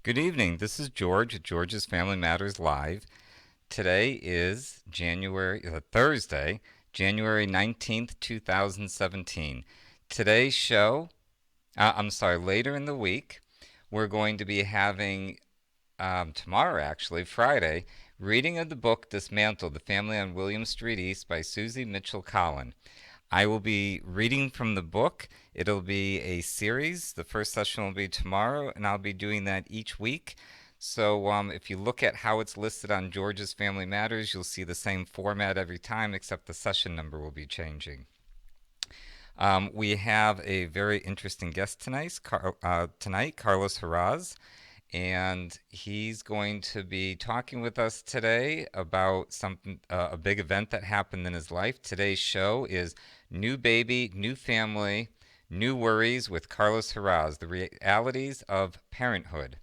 Good evening. This is George at George's Family Matters Live. Today is Thursday, January 19th, 2017. Today's show, later in the week, we're going to be having, tomorrow actually, Friday, reading of the book Dismantled, The Family on William Street East by Susie Mitchell Collin. I will be reading from the book. It'll be a series. The first session will be tomorrow, and I'll be doing that each week. So if you look at how it's listed on George's Family Matters, you'll see the same format every time, except the session number will be changing. We have a very interesting guest tonight, Carlos Harasz, and he's going to be talking with us today about a big event that happened in his life. Today's show is New Baby, New Family, New Worries with Carlos Harasz, the realities of parenthood.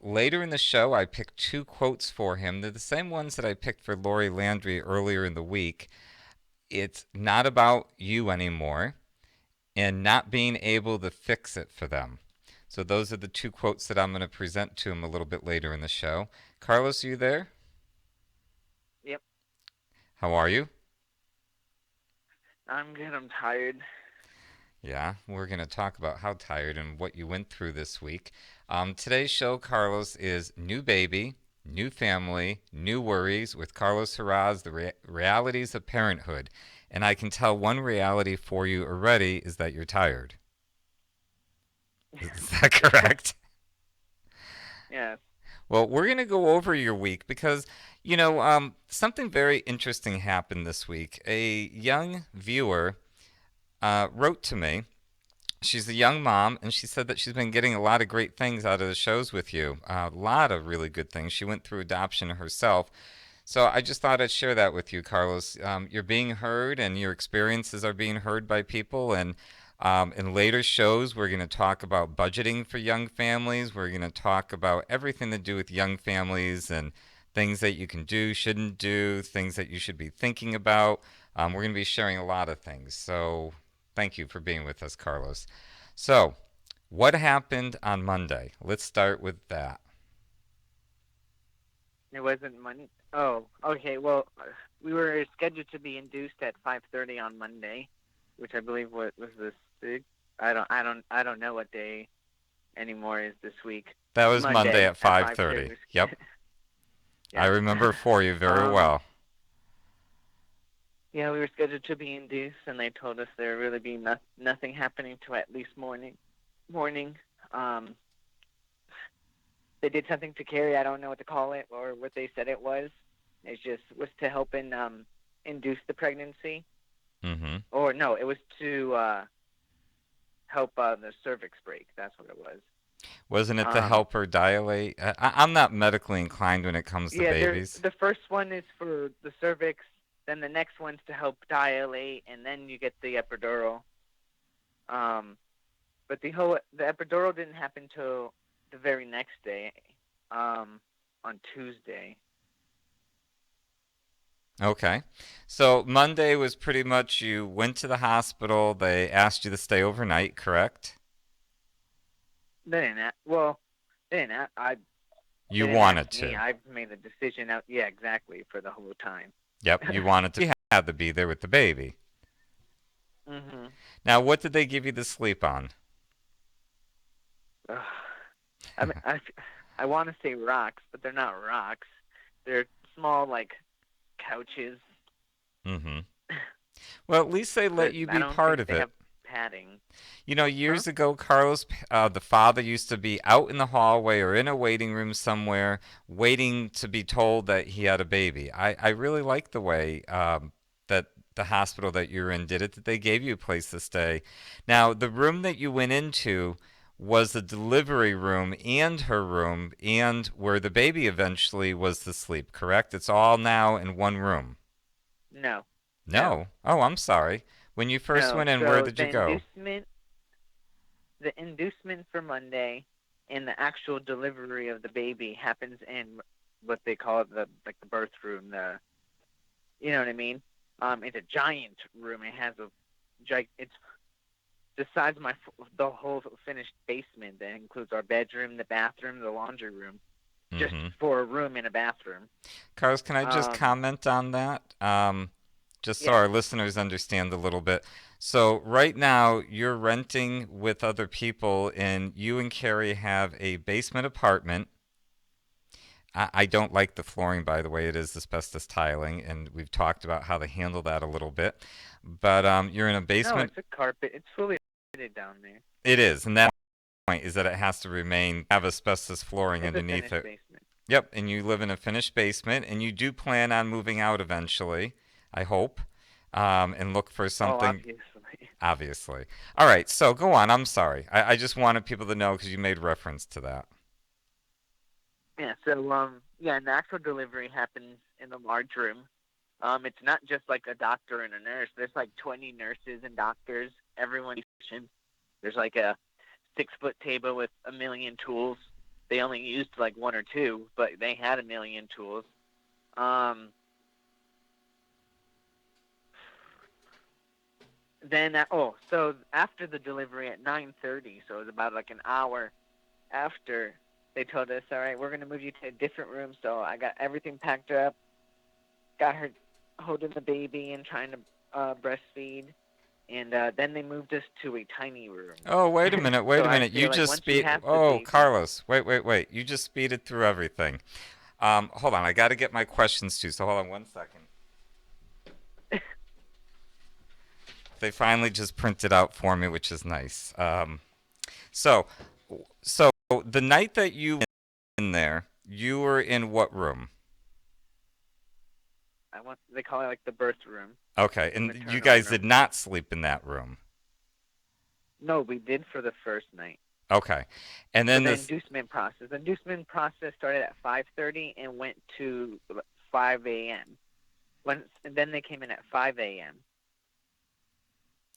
Later in the show, I picked two quotes for him. They're the same ones that I picked for Lori Landry earlier in the week. It's not about you anymore and not being able to fix it for them. So those are the two quotes that I'm going to present to him a little bit later in the show. Carlos, are you there? Yep, How are you? I'm good. I'm tired. Yeah, we're going to talk about how tired and what you went through this week. Today's show, Carlos, is New Baby, New Family, New Worries with Carlos Harasz, the realities of parenthood. And I can tell one reality for you already is that you're tired. Is that Yeah, correct? yeah. Well, we're going to go over your week because, something very interesting happened this week. A young viewer wrote to me. She's a young mom, and she said that she's been getting a lot of great things out of the shows with you. A lot of really good things. She went through adoption herself. So I just thought I'd share that with you, Carlos. You're being heard, and your experiences are being heard by people. And in later shows, we're going to talk about budgeting for young families. We're going to talk about everything to do with young families and things that you can do, shouldn't do, things that you should be thinking about. We're going to be sharing a lot of things. So thank you for being with us, Carlos. So, what happened on Monday? Let's start with that. It wasn't Monday. Oh, okay. Well, we were scheduled to be induced at 5:30 on Monday, which I believe was the sixth. I don't know what day anymore is this week. That was Monday Monday at at 5:30. 5:30. Yep. I Yep. remember for you very um. well. Yeah, we were scheduled to be induced, and they told us there would really be nothing happening to at least morning. Morning. Um. They did something to Carrie. I don't know what to call it or what they said it was. It just was to help induce the pregnancy, Mm-hmm. or no, it was to help the cervix break. That's what it was. Wasn't it to Um, help her dilate? I'm not medically inclined when it comes to yeah, babies. the first one is for the cervix. Then the next one's to help dilate, and then you get the epidural. Um, but the epidural didn't happen till the very next day, on Tuesday. Okay. So Monday was pretty much you went to the hospital. They asked you to stay overnight, correct? They didn't. Well, they didn't. They You didn't ask wanted me. to. I've made the decision out. Yeah, exactly, for the whole time. Yep, you wanted to. You had to be there with the baby. Mhm. Now, what did they give you to sleep on? Ugh. I mean, I want to say rocks, but they're not rocks. They're small, like couches, Mm-hmm. Well, at least they let but you I be don't part think of they it. have padding. Huh? Years ago, Carlos, the father used to be out in the hallway or in a waiting room somewhere waiting to be told that he had a baby. I really like the way that the hospital that you're in did it, that they gave you a place to stay. Now, the room that you went into was the delivery room and her room and where the baby eventually was to sleep, correct? It's all now in one room. No, no, No. Oh, I'm sorry. When you first no. went in, where So did you go? the inducement for Monday, and the actual delivery of the baby happens in what they call the birth room. You know what I mean? It's a giant room. It's besides the whole finished basement that includes our bedroom, the bathroom, the laundry room, just Mm-hmm. for a room and a bathroom. Carlos, can I just Um, comment on that? Just so yeah. our listeners understand a little bit. So, right now, you're renting with other people, and you and Carrie have a basement apartment. I don't like the flooring, by the way. It is asbestos tiling, and we've talked about how to handle that a little bit. But you're in a No, basement. it's a carpet. It's fully fitted down there. It is, and that point is that it has to remain have asbestos flooring It's a underneath finished it. basement. Yep, and you live in a finished basement, and you do plan on moving out eventually, I hope, and look for Oh, something, obviously. obviously. All right, so go on. I'm sorry. I just wanted people to know because you made reference to that. Yeah. So yeah, and the actual delivery happens in the large room. It's not just like a doctor and a nurse. There's like 20 nurses and doctors. Everyone. There's like a 6 foot table with a million tools. They only used like one or two, but they had a million tools. Um, so after the delivery at 9:30, so it was about like an hour after, they told us, all right, we're gonna move you to a different room. So I got everything packed up, got her holding the baby and trying to breastfeed, and then they moved us to a tiny room. Oh, wait a minute, wait So a I minute. You feel like just once you speed. have the Oh, baby, Carlos, wait, wait, wait. You just speeded through everything. Hold on. I got to get my questions too. So hold on one second. They finally just printed out for me, which is nice. So, so the night that you were in there, you were in what room? they call it like the birth room, Okay, the and you maternal guys did room. not sleep in that room. No, we did for the first night. Okay, and For then the this. inducement process. The inducement process started at 5:30 and went to 5 a.m. And then they came in at 5 a.m.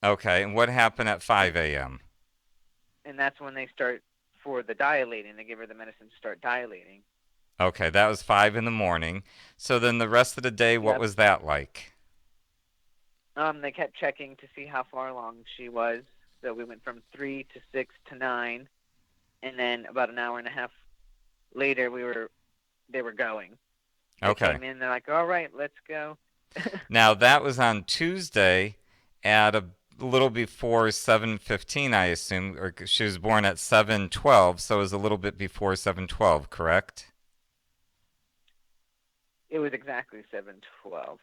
Okay, and what happened at and 5 a.m.? and that's when they start for the dilating. They give her the medicine to start dilating. Okay, that was 5 in the morning. So then the rest of the day, what Yep. was that like? They kept checking to see how far along she was. So we went from 3 to 6 to 9, and then about an hour and a half later, they were going. They Okay. came in. They're like, "All right, let's go." Now that was on Tuesday at a little before 7:15, I assume, or she was born at 7:12, so it was a little bit before 7:12, correct? It was exactly 7:12.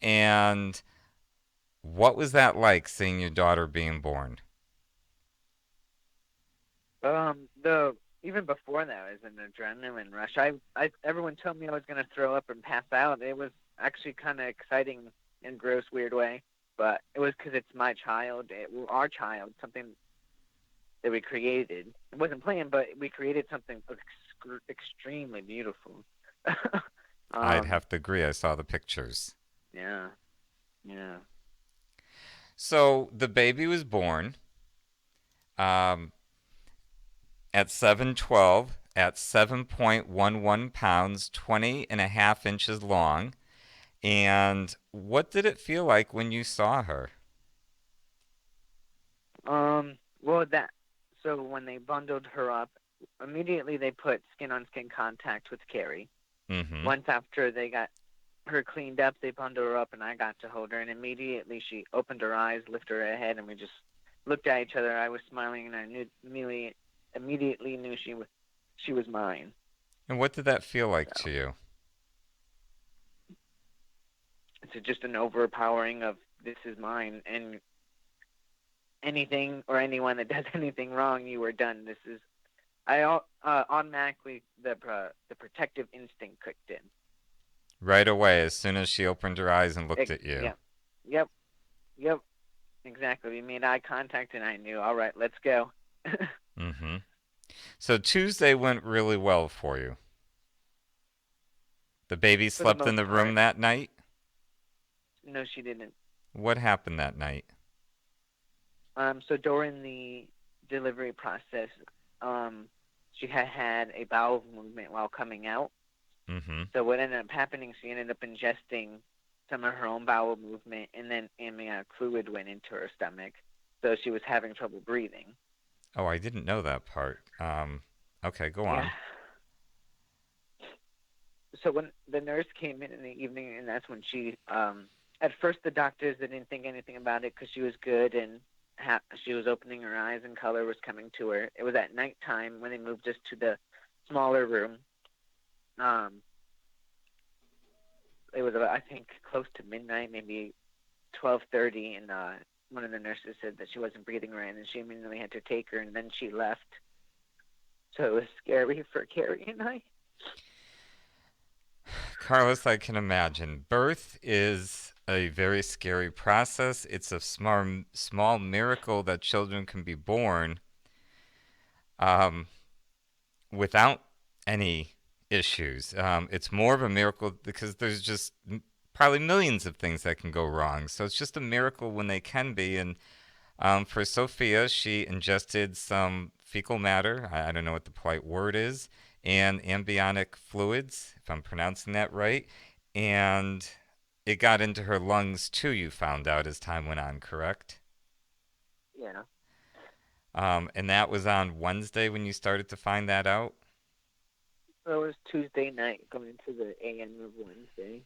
And what was that like seeing your daughter being born? The Even before that was an adrenaline rush. Everyone told me I was gonna throw up and pass out. It was actually kind of exciting in a gross, weird way. But it was because it's my child, our child, something that we created. It wasn't planned, but we created something extremely beautiful. I'd um, have to agree. I saw the pictures. yeah, yeah. So the baby was born um, at 7:12 at 7.11 pounds, 20 and a half inches long. And what did it feel like when you saw her? Well, so when they bundled her up, immediately they put skin on skin contact with Carrie. Mm-hmm. Once after they got her cleaned up, they bundled her up, and I got to hold her. And immediately she opened her eyes, lifted her head, and we just looked at each other. I was smiling, and I knew immediately knew she was mine. And what did that feel like to So you? it's just an overpowering of this is mine, and anything or anyone that does anything wrong, you are done. This is automatically the protective instinct kicked in. Right away, as soon as she opened her eyes and looked at you. Yeah, yep, yep, exactly. We made eye contact, and I knew, all right, let's go. Mm-hmm. So Tuesday went really well for you. The baby For the slept in most the room part. that night. No, she didn't. What happened that night? So during the delivery process, um, she had a bowel movement while coming out. Mm-hmm. So what ended up happening, she ended up ingesting some of her own bowel movement, and then amniotic fluid went into her stomach. so she was having trouble breathing. Oh, I didn't know that part. Okay, go Yeah. on. So when the nurse came in the evening, and that's when she, at first the doctors didn't think anything about it because she was good and she was opening her eyes and color was coming to her. It was at nighttime when they moved us to the smaller room. Um, it was I think close to midnight, maybe 12:30, and one of the nurses said that she wasn't breathing right, and she immediately had to take her, and then she left. So it was scary for Carrie and I. Carlos, I can imagine. Birth is a very scary process. It's a small miracle that children can be born um, without any issues. It's more of a miracle because there's just probably millions of things that can go wrong. So it's just a miracle when they can be. And for Sophia, she ingested some fecal matter. I don't know what the polite word is, and amniotic fluids, if I'm pronouncing that right. And it got into her lungs too, you found out as time went on, correct? Yeah. And that was on Wednesday when you started to find that out? So it was Tuesday night going into the AM of Wednesday.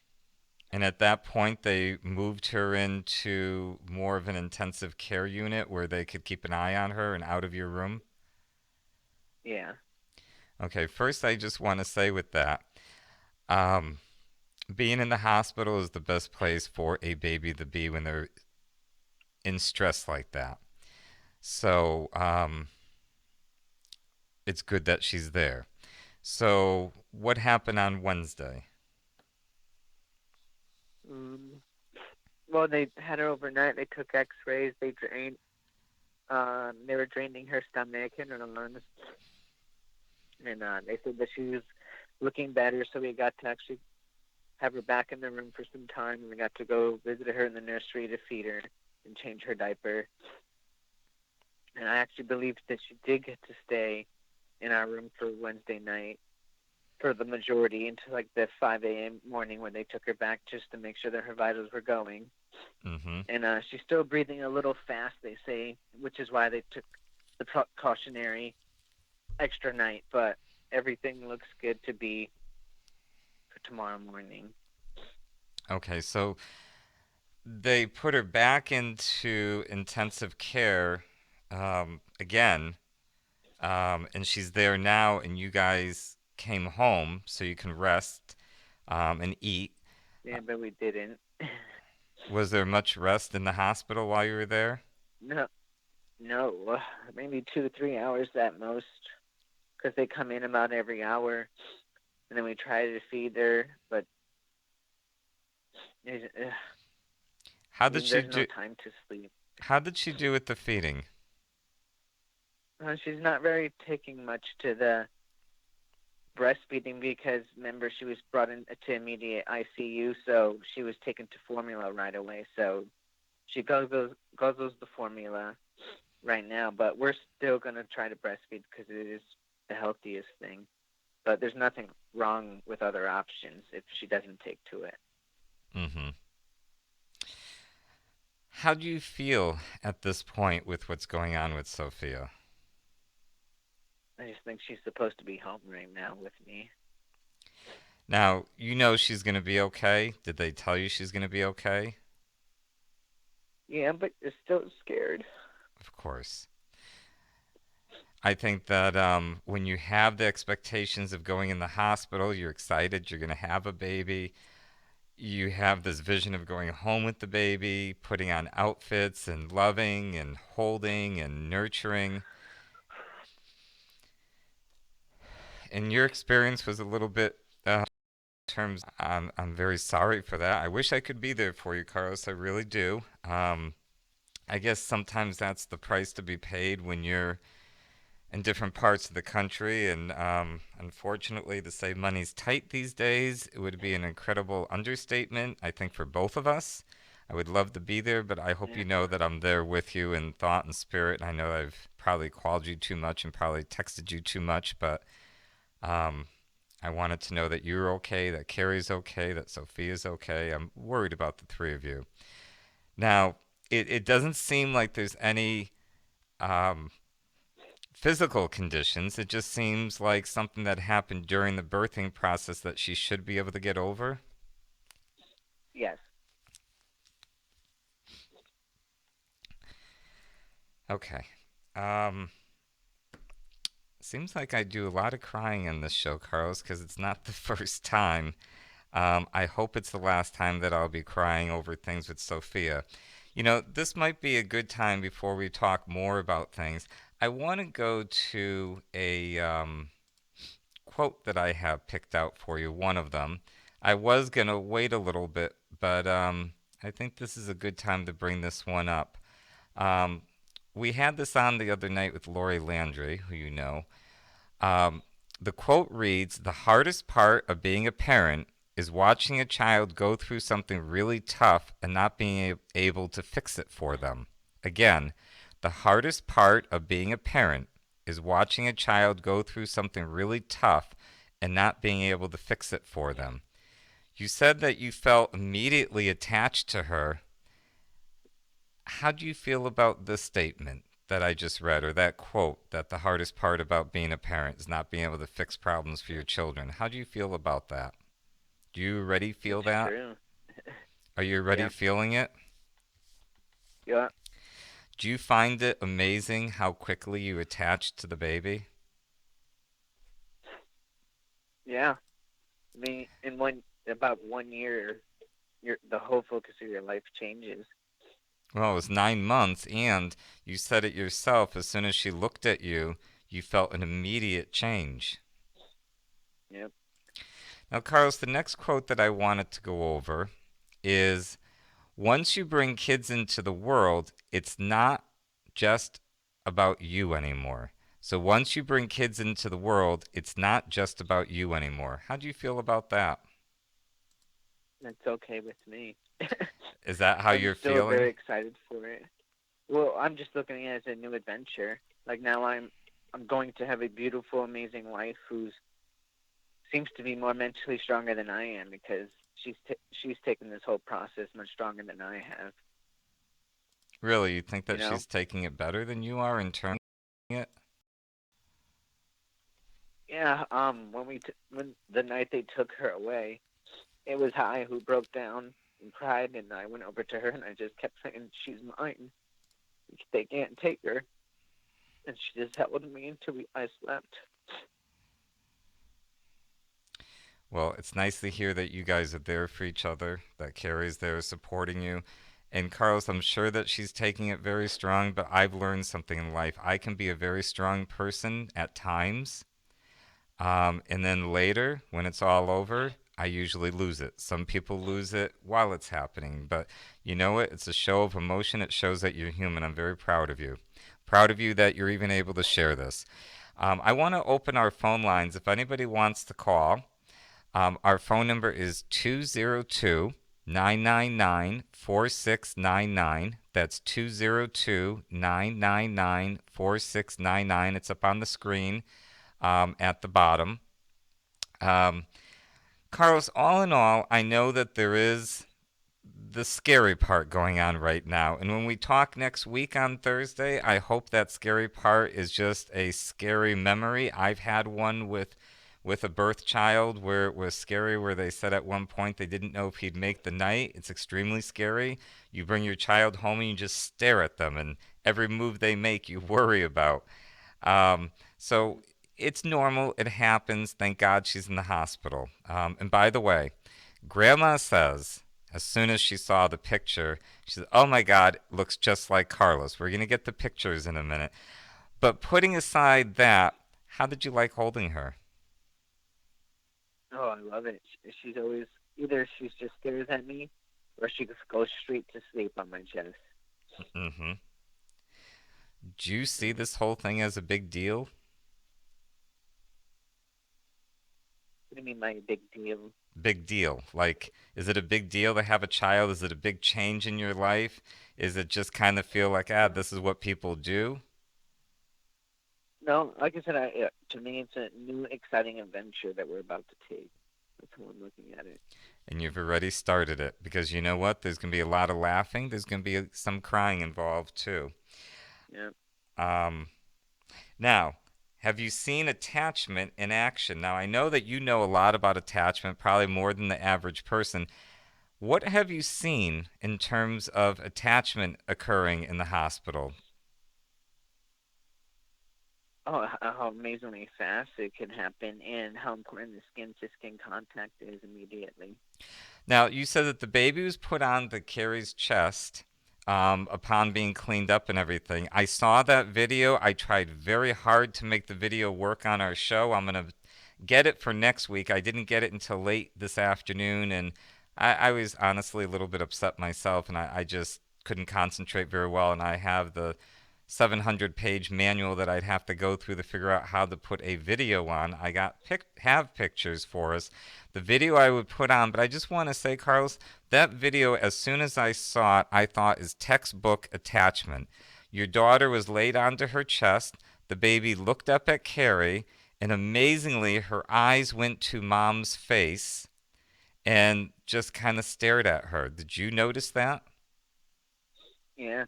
And at that point, they moved her into more of an intensive care unit where they could keep an eye on her and out of your room? Yeah. Okay, first, I just want to say with that, um, being in the hospital is the best place for a baby to be when they're in stress like that. So it's good that she's there. So what happened on Wednesday? Um, well, they had her overnight. They took X-rays. They were draining her stomach and her lungs, and they said that she was looking better. So we got to actually have her back in the room for some time, and we got to go visit her in the nursery to feed her and change her diaper. And I actually believe that she did get to stay in our room for Wednesday night for the majority until like the 5 a.m. morning when they took her back just to make sure that her vitals were going. Mm-hmm. And she's still breathing a little fast, they say, which is why they took the precautionary extra night. But everything looks good to be for tomorrow morning. Okay, so they put her back into intensive care again, and she's there now, and you guys came home so you can rest and eat. Uh, Yeah, but we didn't. Was there much rest in the hospital while you were there? No, no, maybe 2 3 hours at most, because they come in about every hour, and then we try to feed her, but How did she there's no do? time to sleep. How did she do with the feeding? She's not very taking much to the breastfeeding because remember she was brought in to immediate ICU, so she was taken to formula right away. So she guzzles the formula right now, but we're still gonna try to breastfeed because it is the healthiest thing. But there's nothing wrong with other options if she doesn't take to it. Mm-hmm. How do you feel at this point with what's going on with Sophia? I just think she's supposed to be home right now with me. Now, you know she's going to be okay. Did they tell you she's going to be okay? Yeah, but you're still scared. Of course. I think that when you have the expectations of going in the hospital, you're excited, you're going to have a baby. You have this vision of going home with the baby, putting on outfits and loving and holding and nurturing. And your experience was a little bit terms. I'm very sorry for that. I wish I could be there for you, Carlos. I really do. I guess sometimes that's the price to be paid when you're in different parts of the country. And unfortunately, to say money's tight these days, it would be an incredible understatement, I think, for both of us. I would love to be there, but I hope Yeah. you know that I'm there with you in thought and spirit. I know I've probably called you too much and probably texted you too much, but um, I wanted to know that you're okay, that Carrie's okay, that Sophia's okay. I'm worried about the three of you. Now, it doesn't seem like there's any um, physical conditions. It just seems like something that happened during the birthing process that she should be able to get over. Yes. Okay. Um, Seems like I do a lot of crying in this show, Carlos, because it's not the first time. I hope it's the last time that I'll be crying over things with Sophia. You know, this might be a good time before we talk more about things. I want to go to a quote that I have picked out for you, one of them. I was going to wait a little bit, but I think this is a good time to bring this one up. Um, we had this on the other night with Lori Landry, who you know. Um, the quote reads: "The hardest part of being a parent is watching a child go through something really tough and not being able to fix it for them." Again, the hardest part of being a parent is watching a child go through something really tough and not being able to fix it for them. You said that you felt immediately attached to her. How do you feel about this statement that I just read, or that quote that the hardest part about being a parent is not being able to fix problems for your children? How do you feel about that? Do you already feel It's that? true. Are you already Yeah. feeling it? Yeah. Do you find it amazing how quickly you attach to the baby? Yeah. I mean, in about 1 year, the whole focus of your life changes. Well, it was 9 months, and you said it yourself. As soon as she looked at you, you felt an immediate change. Yep. Now, Carlos, the next quote that I wanted to go over is: once you bring kids into the world, it's not just about you anymore. So once you bring kids into the world, it's not just about you anymore. How do you feel about that? That's okay with me. Is that how I'm you're still very feeling? excited for it. Well, I'm just looking at it as a new adventure. Like now, I'm going to have a beautiful, amazing wife who seems to be more mentally stronger than I am because she's taken this whole process much stronger than I have. Really, you think You that know? she's taking it better than you are in terms of it? Yeah. When the night they took her away, it was I who broke down and cried, and I went over to her and I just kept saying, "She's mine. They can't take her." And she just held me until I slept. Well, it's nice to hear that you guys are there for each other, that Carrie's there supporting you. And Carlos, I'm sure that she's taking it very strong, but I've learned something in life. I can be a very strong person at times, and then later, when it's all over, I usually lose it. Some people lose it while it's happening, but you know what? It's a show of emotion. It shows that you're human. I'm very proud of you. Proud of you that you're even able to share this. I want to open our phone lines. If anybody wants to call, our phone number is 202 999 4699. That's 202 999 4699. It's up on the screen at the bottom. Um, Carlos, all in all, I know that there is the scary part going on right now. And when we talk next week on Thursday, I hope that scary part is just a scary memory. I've had one with a birth child where it was scary, where they said at one point they didn't know if he'd make the night. It's extremely scary. You bring your child home and you just stare at them, and every move they make you worry about. So it's normal. It happens. Thank God she's in the hospital. And by the way, Grandma says, as soon as she saw the picture, she said, "Oh my God, it looks just like Carlos." We're going to get the pictures in a minute. But putting aside that, how did you like holding her? Oh, I love it. She's always either she just stares at me, or she just goes straight to sleep on my chest. Mm-hmm. Do you see Mm. this whole thing as a big deal? What do you mean by big deal? Big deal. Like, is it a big deal to have a child? Is it a big change in your life? Is it just kind of feel like, this is what people do? No, like I said, to me, it's a new, exciting adventure that we're about to take. That's how I'm looking at it. And you've already started it because you know what? There's going to be a lot of laughing. There's going to be some crying involved too. Yeah. Um, Now, have you seen attachment in action? Now, I know that you know a lot about attachment, probably more than the average person. What have you seen in terms of attachment occurring in the hospital? Oh, how amazingly fast it can happen, and how important the skin to skin contact is immediately. Now, you said that the baby was put on the Carrie's chest upon being cleaned up and everything. I saw that video. I tried very hard to make the video work on our show. I'm going to get it for next week. I didn't get it until late this afternoon, and I was honestly a little bit upset myself, and I just couldn't concentrate very well. And I have the 700-page manual that I'd have to go through to figure out how to put a video on. I have pictures for us. The video I would put on, but I just want to say, Carlos, that video, as soon as I saw it, I thought is textbook attachment. Your daughter was laid onto her chest. The baby looked up at Carrie, and amazingly, her eyes went to mom's face and just kind of stared at her. Did you notice that? Yeah.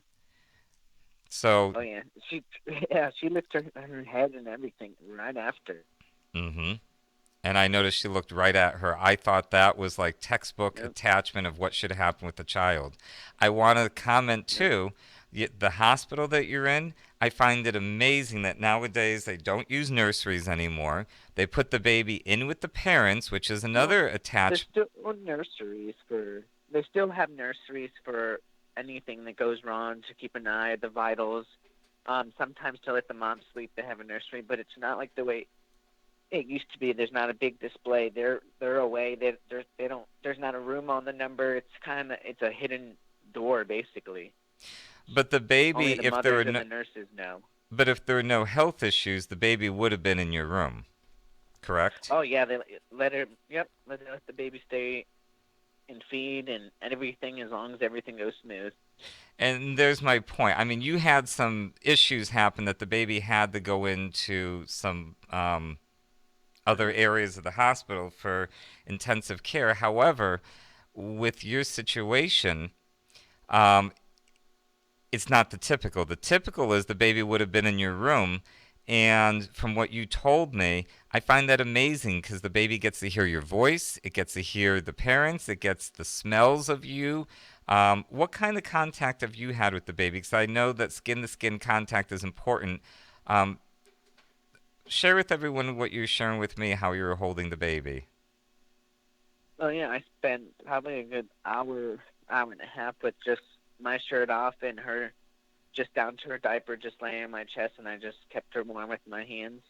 So, Oh yeah. She yeah, she lifted her head and everything right after. mm-hmm. And I noticed she looked right at her. I thought that was like textbook Yep. attachment of what should happen with the child. I want to comment Yep. too, the hospital that you're in, I find it amazing that nowadays they don't use nurseries anymore. They put the baby in with the parents, which is Well, another there's attach. still nurseries for. They still have nurseries for anything that goes wrong to keep an eye on the vitals. Sometimes to let the mom sleep, they have a nursery, but it's not like the way it used to be. There's not a big display. They're away. They don't. There's not a room on the number. It's a hidden door basically. But the Only baby, the if there were mothers and no, the nurses know. but if there were no health issues, the baby would have been in your room, correct? Oh yeah, they let her. Yep, let the baby stay and feed and everything as long as everything goes smooth. And there's my point. I mean, you had some issues happen that the baby had to go into some other Hmm. areas of the hospital for intensive care. However, with your situation, um, it's not the typical. The typical is the baby would have been in your room. And from what you told me, I find that amazing because the baby gets to hear your voice, it gets to hear the parents, it gets the smells of you. What kind of contact have you had with the baby? Because I know that skin to skin contact is important. Um, Share with everyone what you're sharing with me, how you were holding the baby. Oh yeah, I spent probably a good hour and a half with just my shirt off and her just down to her diaper, just laying on my chest, and I just kept her warm with my hands,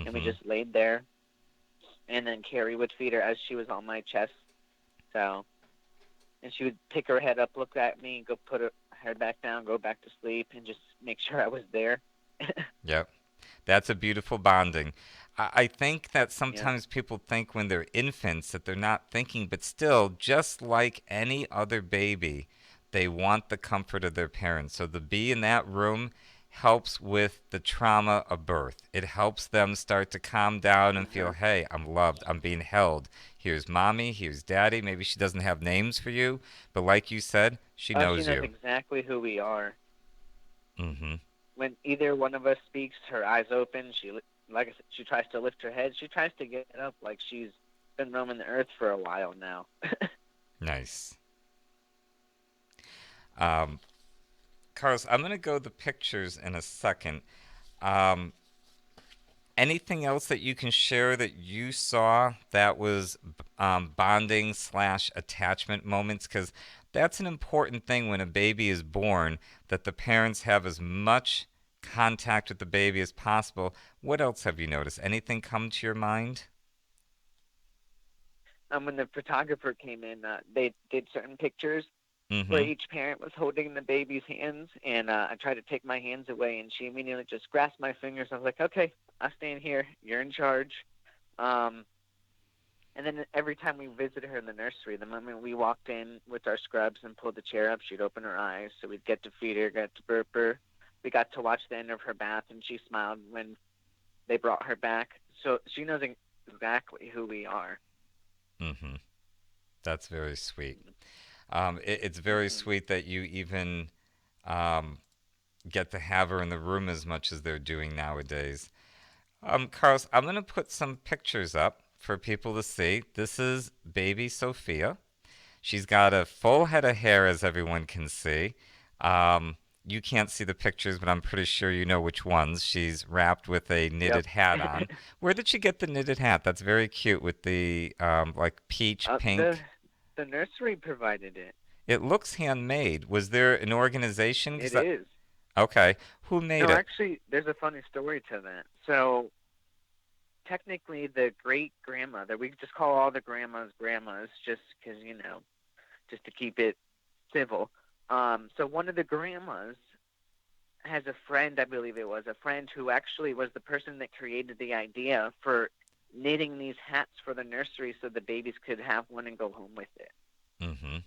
and we Mm-hmm. just laid there. And then Carrie would feed her as she was on my chest. So, and she would pick her head up, look at me, go put her head back down, go back to sleep, and just make sure I was there. Yep. That's a beautiful bonding. I think that Yeah. sometimes people think when they're infants that they're not thinking, but still, just like any other baby, they want the comfort of their parents. So to be in that room helps with the trauma of birth. It helps them start to calm down and feel, Uh-huh. hey, I'm loved, I'm being held. Here's mommy, here's daddy. Maybe she doesn't have names for you, but like you said, she Oh, she knows knows you. exactly who we are. Mm-hmm. When either one of us speaks, her eyes open. Like I said, she tries to lift her head. She tries to get up like she's been roaming the earth for a while now. Nice. Um, Carlos, I'm going to go the pictures in a second. Um, Anything else that you can share that you saw that was bonding slash attachment moments? Because that's an important thing when a baby is born, that the parents have as much contact with the baby as possible. What else have you noticed? Anything come to your mind? When the photographer came in, they did certain pictures where Mm-hmm. each parent was holding the baby's hands, and I tried to take my hands away, and she immediately just grasped my fingers. I was like, "Okay, I stand here. You're in charge." Um, and then every time we visited her in the nursery, the moment we walked in with our scrubs and pulled the chair up, she'd open her eyes. So we'd get to feed her, get to burp her. We got to watch the end of her bath, and she smiled when they brought her back. So she knows exactly who we are. Mm-hmm. That's very sweet. It's very Hmm. sweet that you even um, get to have her in the room as much as they're doing nowadays. Carlos, I'm going to put some pictures up for people to see. This is baby Sophia. She's got a full head of hair, as everyone can see. Um, you can't see the pictures, but I'm pretty sure you know which ones. She's wrapped with a Yep. knitted hat on. Where did she get the knitted hat? That's very cute with the like peach The pink. nursery provided it. It looks handmade. Was there an organization? It is. Okay. Who made No, it? actually, there's a funny story to that. So technically, the great grandmother, we just call all the grandmas, just because just to keep it civil. So one of the grandmas has a friend, I believe it was a friend who actually was the person that created the idea for knitting these hats for the nursery so the babies could have one and go home with it. Mm-hmm.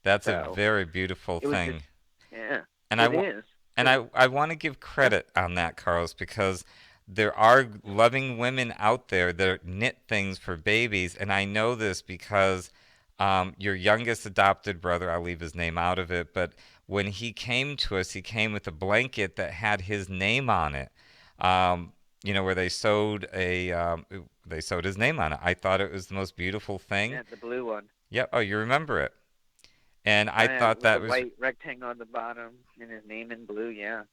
That's a So very beautiful it was just, thing. yeah, And I it want is. and Because, I want to give yeah, credit on that, Carlos, because there are loving women out there that knit things for babies, and I know this because your youngest adopted brother, I'll leave his name out of it, but when he came to us, he came with a blanket that had his name on it. Um, where they sewed his name on it. I thought it was the most beautiful thing. yeah, the blue one. Yep. Oh, you remember it. And Oh, yeah, with the white rectangle on the bottom and his name in blue, yeah.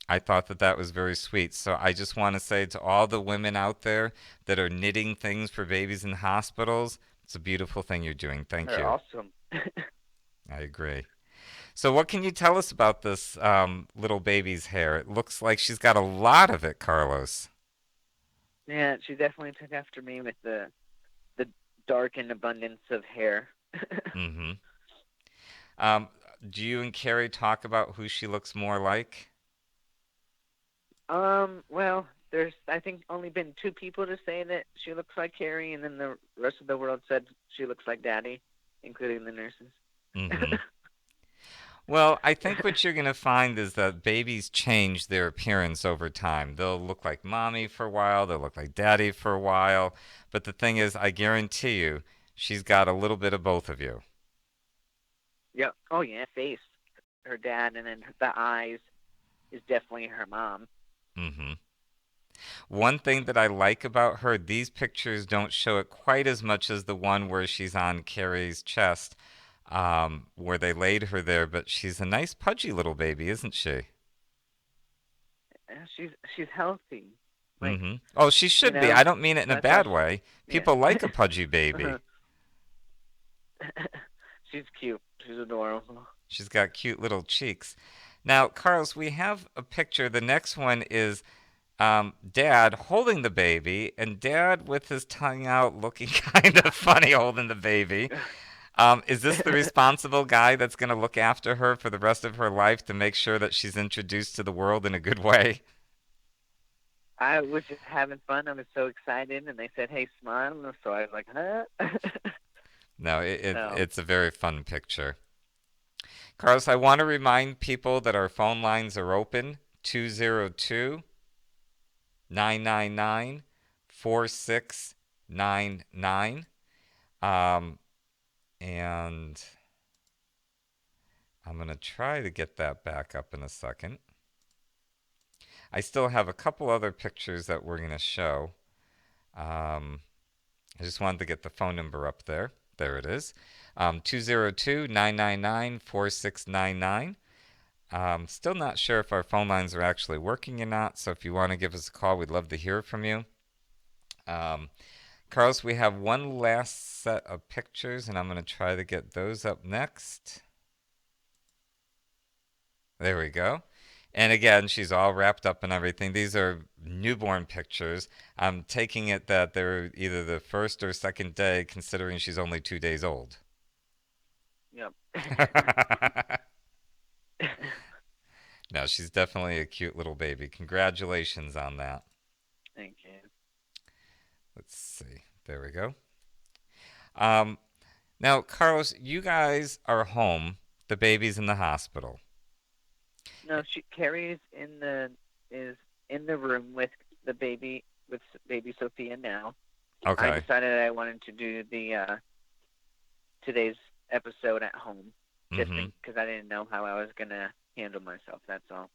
I thought that that was very sweet. So I just want to say to all the women out there that are knitting things for babies in hospitals, it's a beautiful thing you're doing. Thank They're you. awesome. I agree. So what can you tell us about this little baby's hair? It looks like she's got a lot of it, Carlos. Yeah, she definitely took after me with the dark and abundance of hair. Mm-hmm. Um, do you and Carrie talk about who she looks more like? Well, there's I think only been two people to say that she looks like Carrie, and then the rest of the world said she looks like Daddy, including the nurses. Mm-hmm. Well, I think what you're going to find is that babies change their appearance over time. They'll look like mommy for a while, they'll look like daddy for a while. But the thing is, I guarantee you, she's got a little bit of both of you. Yep. Oh yeah, face, her dad, and then the eyes is definitely her mom. Hmm. One thing that I like about her, these pictures don't show it quite as much as the one where she's on Carrie's chest, where they laid her there, but she's a nice pudgy little baby, isn't she? She's healthy, like Hmm. Oh, she you should be. I know. don't mean it in a That's how bad she. way. Yeah. People like a pudgy baby. She's cute. She's adorable. She's got cute little cheeks. Now, Carlos, we have a picture. The next one is Dad holding the baby, and Dad with his tongue out looking kind of funny holding the baby. Is this the responsible guy that's going to look after her for the rest of her life to make sure that she's introduced to the world in a good way? I was just having fun. I was so excited, and they said, "Hey, smile." So I was like, "Huh?" No, So it's a very fun picture. Carlos, I want to remind people that our phone lines are open 202 999 4699. Um, and I'm going to try to get that back up in a second. I still have a couple other pictures that we're going to show. Um, I just wanted to get the phone number up there. There it is, 202 Still not sure if our phone lines are actually working or not, so if you want to give us a call, we'd love to hear from you. Um, Carlos, we have one last set of pictures, and I'm going to try to get those up next. There we go. And again, she's all wrapped up in everything. These are newborn pictures. I'm taking it that they're either the first or second day, considering she's only 2 days old. yep. No, she's definitely a cute little baby. Congratulations on that. Thank you. Let's see. There we go. Um, Now, Carlos, you guys are home. The baby's in the hospital. No, Carrie is in the room with the baby with baby Sophia now. I Okay. decided I wanted to do the today's episode at home, just Mm-hmm. because I didn't know how I was gonna handle myself. That's all.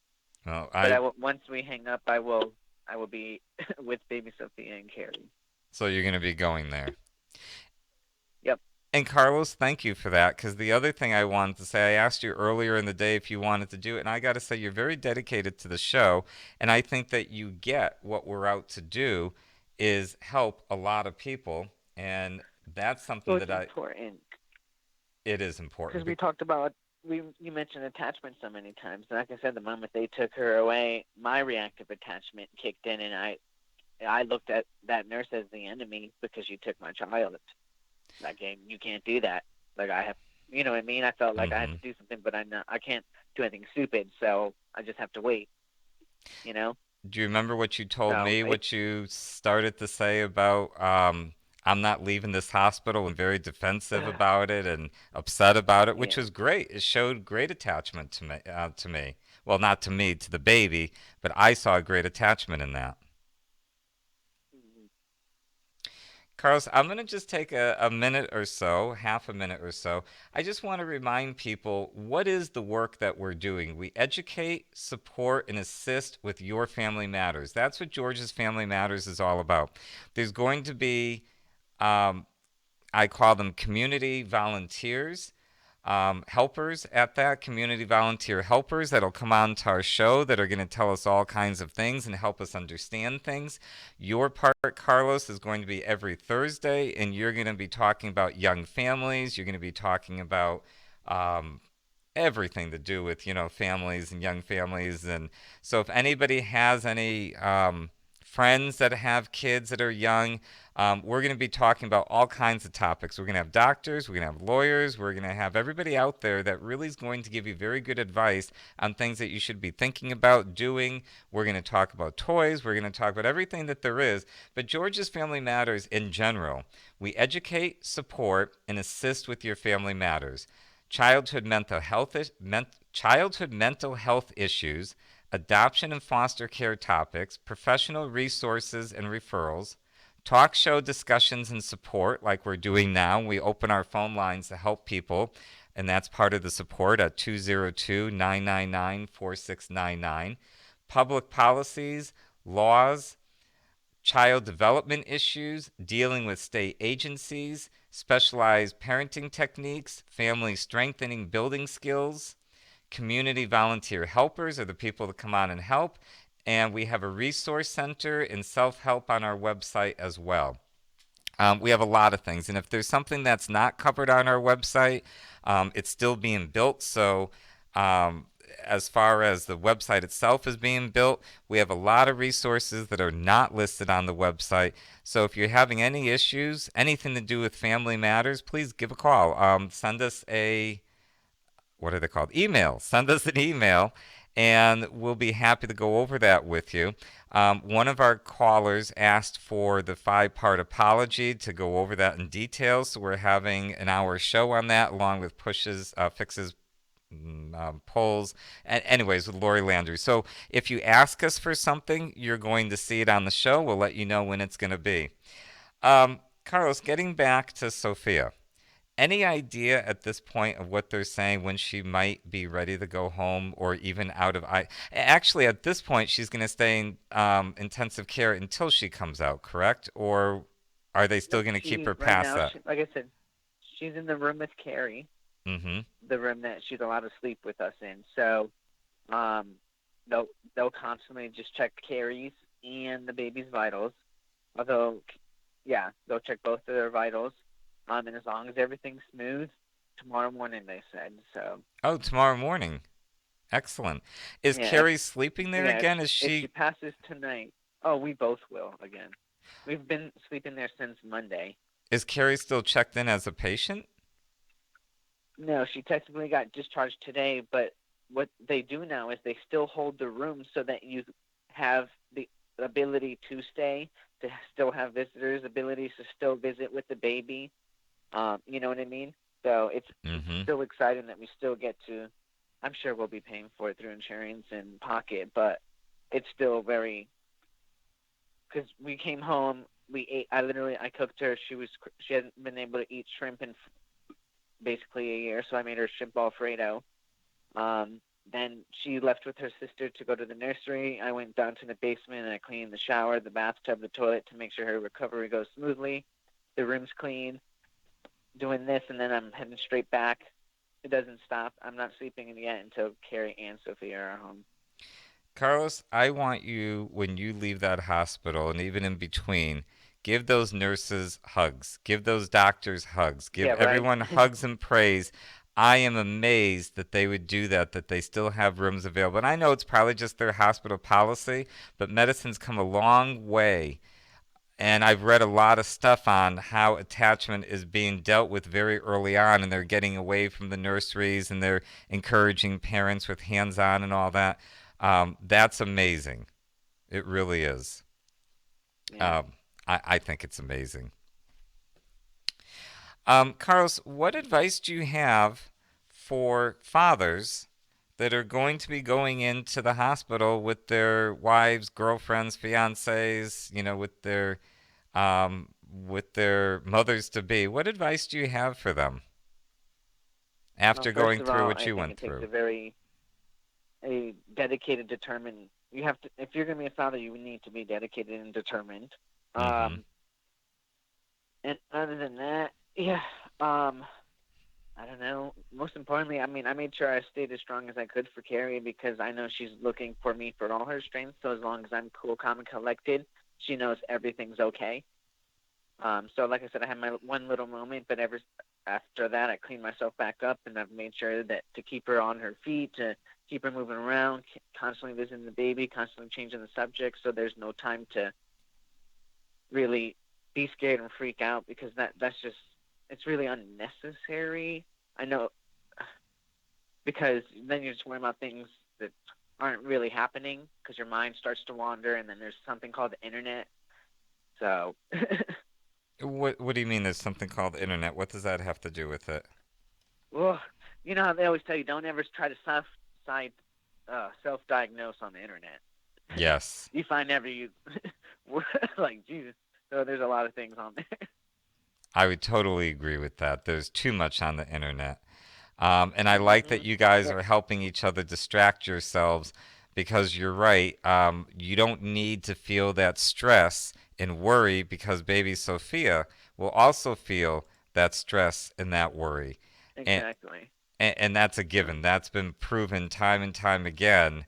Well, But I once we hang up, I will be with baby Sophia and Carrie. so you're gonna be going there. Yep. And Carlos, thank you for that. Because the other thing I wanted to say, I asked you earlier in the day if you wanted to do it, and I got to say, you're very dedicated to the show. And I think that you get what we're out to do is help a lot of people. And that's So something it's that important it is important. because we talked about you mentioned attachment so many times. Like I said, the moment they took her away, my reactive attachment kicked in, and I looked at that nurse as the enemy because you took my child. Like, you can't do that. Like, I have, you know what I mean? I felt like I had Hmm. to do something, but I can't do anything stupid, so I just have to wait. You know? Do you remember what you told So me, it's what you started to say about I'm not leaving this hospital and very defensive about it and upset about it, which yeah. was great. It showed great attachment to me. Well, not to me, to the baby, but I saw a great attachment in that. Mhm. Carlos, I'm going to just take a minute or so, half a minute or so. I just want to remind people what is the work that we're doing. We educate, support, and assist with Your Family Matters. That's what George's Family Matters is all about. There's going to be um, I call them community volunteers, helpers at that, community volunteer helpers that'll come on to our show that are going to tell us all kinds of things and help us understand things. Your part, Carlos, is going to be every Thursday, and you're going to be talking about young families. You're going to be talking about um, everything to do with families and young families. And so if anybody has any friends that have kids that are young, we're going to be talking about all kinds of topics. We're going to have doctors, we're going to have lawyers, we're going to have everybody out there that really is going to give you very good advice on things that you should be thinking about doing. We're going to talk about toys, we're going to talk about everything that there is. But George's Family Matters in general, we educate, support, and assist with your family matters. Childhood mental health issues, adoption and foster care topics, professional resources and referrals, talk show discussions and support like we're doing now. We open our phone lines to help people, and that's part of the support at 202-999-4699. Public policies, laws, child development issues, dealing with state agencies, specialized parenting techniques, family strengthening building skills, community volunteer helpers are the people that come on and help. And we have a resource center and self help on our website as well. We have a lot of things. And if there's something that's not covered on our website, it's still being built. So, um, as far as the website itself is being built, we have a lot of resources that are not listed on the website. So, if you're having any issues, anything to do with family matters, please give a call. Send us a what are they called? Email. Send us an email, and we'll be happy to go over that with you. One of our callers asked for the 5-part apology to go over that in detail, so we're having an hour show on that, along with pushes, fixes, polls, and anyways, with Lori Landry. So if you ask us for something, you're going to see it on the show. We'll let you know when it's going to be. Carlos, getting back to Sophia. Any idea at this point of what they're saying when she might be ready to go home or even out of I? Actually, at this point, she's going to stay in intensive care until she comes out, correct? Or are they still Nope. going to keep She her right past now, that? like I said, she's in the room with Carrie, Mm-hmm. the room that she's allowed to sleep with us in. So, um, they'll they'll constantly just check Carrie's and the baby's vitals. Although, yeah, they'll check both of their vitals. And as long as everything's smooth, tomorrow morning they said. So Oh, tomorrow morning. Excellent. Is yeah, Carrie sleeping there yeah, again? Is if she she? passes tonight, oh, we both will again. We've been sleeping there since Monday. Is Carrie still checked in as a patient? No, she technically got discharged today, but what they do now is they still hold the room so that you have the ability to stay, to still have visitors, abilities to still visit with the baby. You know what I mean? So it's Mm-hmm. still exciting that we still get to. I'm sure we'll be paying for it through insurance and pocket, but it's still very because we came home, we ate. I cooked her. She hadn't been able to eat shrimp and basically a year. So I made her shrimp Alfredo. Um, then she left with her sister to go to the nursery. I went down to the basement and I cleaned the shower, the bathtub, the toilet to make sure her recovery goes smoothly. The room's clean. Doing this, and then I'm heading straight back. It doesn't stop. I'm not sleeping in yet until Carrie and Sophia are home. Carlos, I want you, when you leave that hospital and even in between, give those nurses hugs, give those doctors hugs, give Yeah, right. everyone hugs and praise. I am amazed that they would do that, that they still have rooms available. And I know it's probably just their hospital policy, but medicine's come a long way. And I've read a lot of stuff on how attachment is being dealt with very early on, and they're getting away from the nurseries and they're encouraging parents with hands on and all that. That's amazing. It really is. Yeah. Um, I think it's amazing. Carlos, what advice do you have for fathers that are going to be going into the hospital with their wives, girlfriends, fiancés, with their mothers to be? What advice do you have for them Well, after first going of through all, what I you think went it takes through? a dedicated, determined. You have to, if you're gonna be a father, you need to be dedicated and determined. Mm-hmm. Um, and other than that, yeah, um, I don't know. Most importantly, I mean, I made sure I stayed as strong as I could for Carrie because I know she's looking for me for all her strengths. So as long as I'm cool, calm, and collected, she knows everything's okay. So like I said, I had my one little moment, but ever after that, I cleaned myself back up, and I've made sure that to keep her on her feet, to keep her moving around, constantly visiting the baby, constantly changing the subject, so there's no time to really be scared and freak out because that's just it's really unnecessary. I know because then you're just worrying about things that aren't really happening because your mind starts to wander, and then there's something called the internet. So What do you mean? There's something called the internet. What does that have to do with it? well, you know how they always tell you don't ever try to side self-diagnose on the internet. Yes, You find every you like Jesus. So there's a lot of things on there. I would totally agree with that. There's too much on the internet. And I like that Mhm. you guys Well, are helping each other distract yourselves because you're right. You don't need to feel that stress and worry because baby Sophia will also feel that stress and that worry. And, exactly. and that's a given. That's been proven time and time again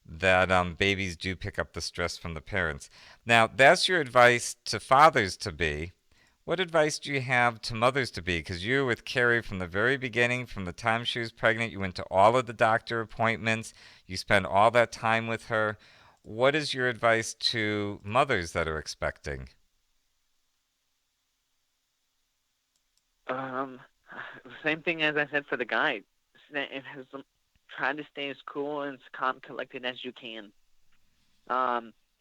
that babies do pick up the stress from the parents. Now, that's your advice to fathers to be. What advice do you have to mothers to be? Because you were with Carrie from the very beginning, from the time she was pregnant. You went to all of the doctor appointments. You spent all that time with her. What is your advice to mothers that are expecting? Um, same thing as I said for the guide. It has try to stay as cool and as calm, collected as you can.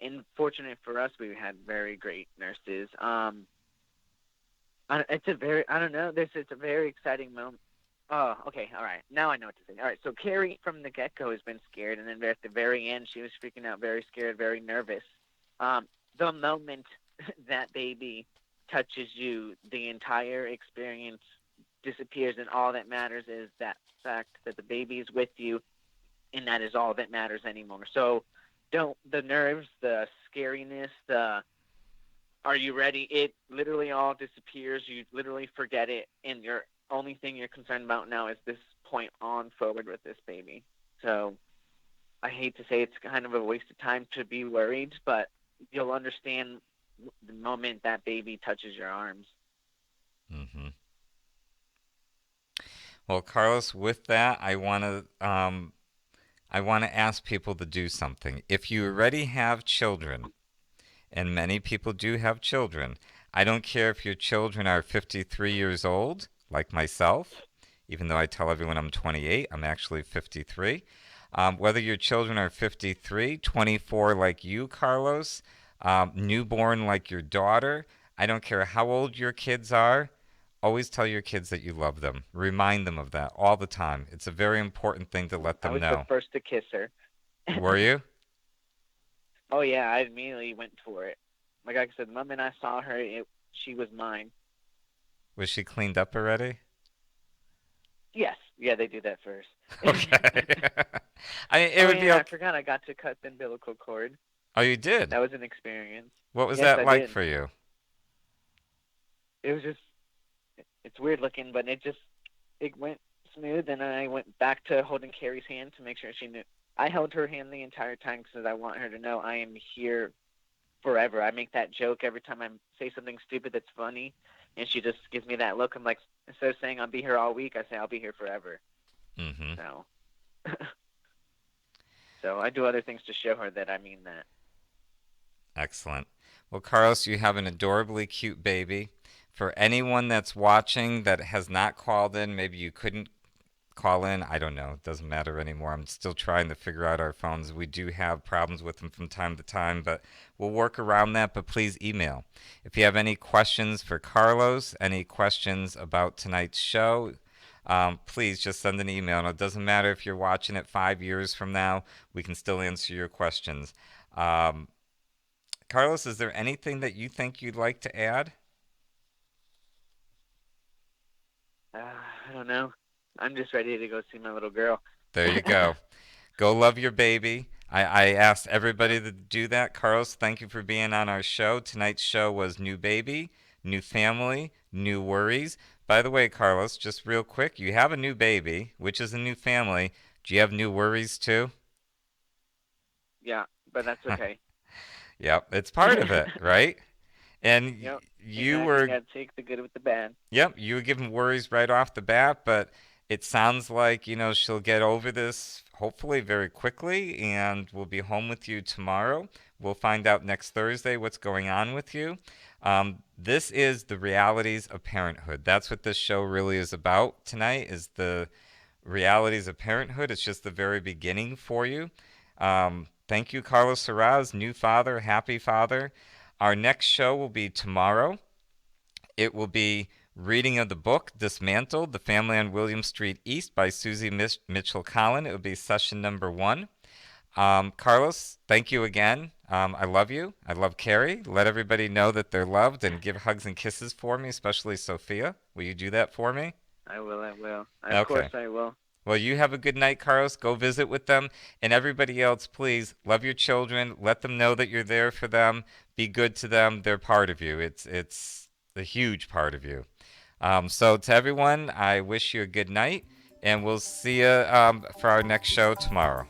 And fortunate for us, we had very great nurses. It's a very I don't know. This it's a very exciting moment. Oh, okay, all right. Now I know what to say. All right, so Carrie from the get go has been scared, and then at the very end, she was freaking out, very scared, very nervous. Um, the moment that baby touches you, the entire experience disappears, and all that matters is that fact that the baby is with you, and that is all that matters anymore. So, don't the nerves, the scariness, the are you ready? It literally all disappears. You literally forget it, and your only thing you're concerned about now is this point on forward with this baby. So I hate to say it's kind of a waste of time to be worried, but you'll understand the moment that baby touches your arms. Mm-hmm. Well, Carlos, with that, I want to ask people to do something. If you already have children, and many people do have children. I don't care if your children are 53 years old, like myself, even though I tell everyone I'm 28, I'm actually 53. Whether your children are 53, 24 like you, Carlos, newborn like your daughter, I don't care how old your kids are. Always tell your kids that you love them. Remind them of that all the time. It's a very important thing to let I them was the know. first to kiss her. Were you? Oh yeah, I immediately went for it. Like I said, the moment I saw her, she was mine. Was she cleaned up already? Yes, yeah, they do that first. Okay. It Oh would be yeah, I okay. forgot I got to cut the umbilical cord. Oh, you did? That was an experience. What was Yes, that I like did. for you? It was just it's weird looking, but it went smooth, and then I went back to holding Carrie's hand to make sure she knew. I held her hand the entire time because I want her to know I am here forever. I make that joke every time I say something stupid that's funny, and she just gives me that look. I'm like, instead of saying I'll be here all week, I say I'll be here forever. Mm-hmm. So, so I do other things to show her that I mean that. Excellent. Well, Carlos, you have an adorably cute baby. For anyone that's watching that has not called in, maybe you couldn't call in. I don't know. It doesn't matter anymore. I'm still trying to figure out our phones. We do have problems with them from time to time, but we'll work around that. But please email. If you have any questions for Carlos, any questions about tonight's show, please just send an email. And it doesn't matter if you're watching it 5 years from now, we can still answer your questions. Um, Carlos, is there anything that you think you'd like to add? I don't know. I'm just ready to go see my little girl. There you go. Go love your baby. I asked Yep. everybody to do that. Carlos, thank you for being on our show. Tonight's show was new baby, new family, new worries. By the way, Carlos, just real quick, you have a new baby, which is a new family. Do you have new worries too? Yeah, but that's okay. Yep, it's part of it, right? And Yep. you Exactly. You were gotta take the good with the bad. Yep, you were giving worries right off the bat, but it sounds like, she'll get over this hopefully very quickly and we'll be home with you tomorrow. We'll find out next Thursday what's going on with you. This is the realities of parenthood. That's what this show really is about tonight is the realities of parenthood. It's just the very beginning for you. Thank you, Carlos Harasz, new father, happy father. Our next show will be tomorrow. It will be reading of the book Dismantled, The Family on William Street East by Susie Mitchell Collin. It will be session number one. Carlos, thank you again. I love you. I love Carrie. Let everybody know that they're loved and give hugs and kisses for me, especially Sophia. Will you do that for me? I will. I will. Of course, Okay. I will. Well, you have a good night, Carlos. Go visit with them. And everybody else, please love your children. Let them know that you're there for them. Be good to them. They're part of you. It's a huge part of you. So to everyone, I wish you a good night, and we'll see you for our next show tomorrow.